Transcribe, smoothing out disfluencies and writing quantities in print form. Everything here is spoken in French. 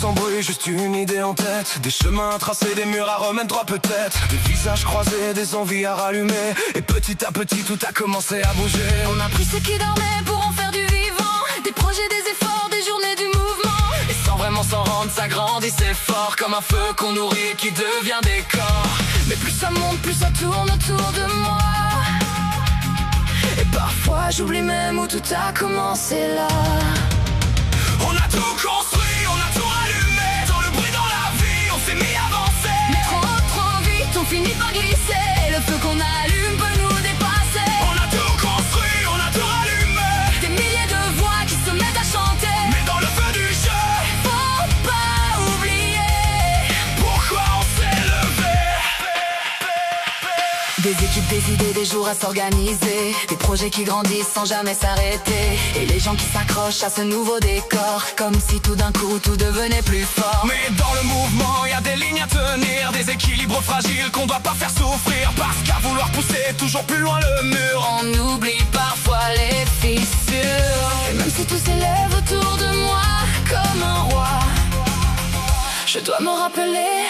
Sans bruit, juste une idée en tête. Des chemins tracés, des murs à remettre droit peut-être. Des visages croisés, des envies à rallumer. Et petit à petit tout a commencé à bouger. On a pris ce qui dormait pour en faire du vivant. Des projets, des efforts, des journées du mouvement. Et sans vraiment s'en rendre, ça grandissait fort. Comme un feu qu'on nourrit qui devient décor. Mais plus ça monte, plus ça tourne autour de moi. Et parfois j'oublie même où tout a commencé là. On a tout construit, on a tout rallumé. Dans le bruit, dans la vie, on s'est mis à avancer. Mais trop vite, on finit par glisser. Le feu qu'on allume peut nous dépasser. On a tout construit, on a tout rallumé. Des milliers de voix qui se mettent à chanter. Mais dans le feu du jeu, faut pas oublier pourquoi on s'est levé. Des équipes, des idées, des jours à s'organiser. Des projets qui grandissent sans jamais s'arrêter. Et les gens qui s'accrochent à ce nouveau décor. Comme si tout d'un coup tout devenait plus fort. Mais dans le mouvement, y a des lignes à tenir. Des équilibres fragiles qu'on doit pas faire souffrir. Parce qu'à vouloir pousser toujours plus loin le mur, on oublie parfois les fissures. Et même si tout s'élève autour de moi comme un roi, je dois me rappeler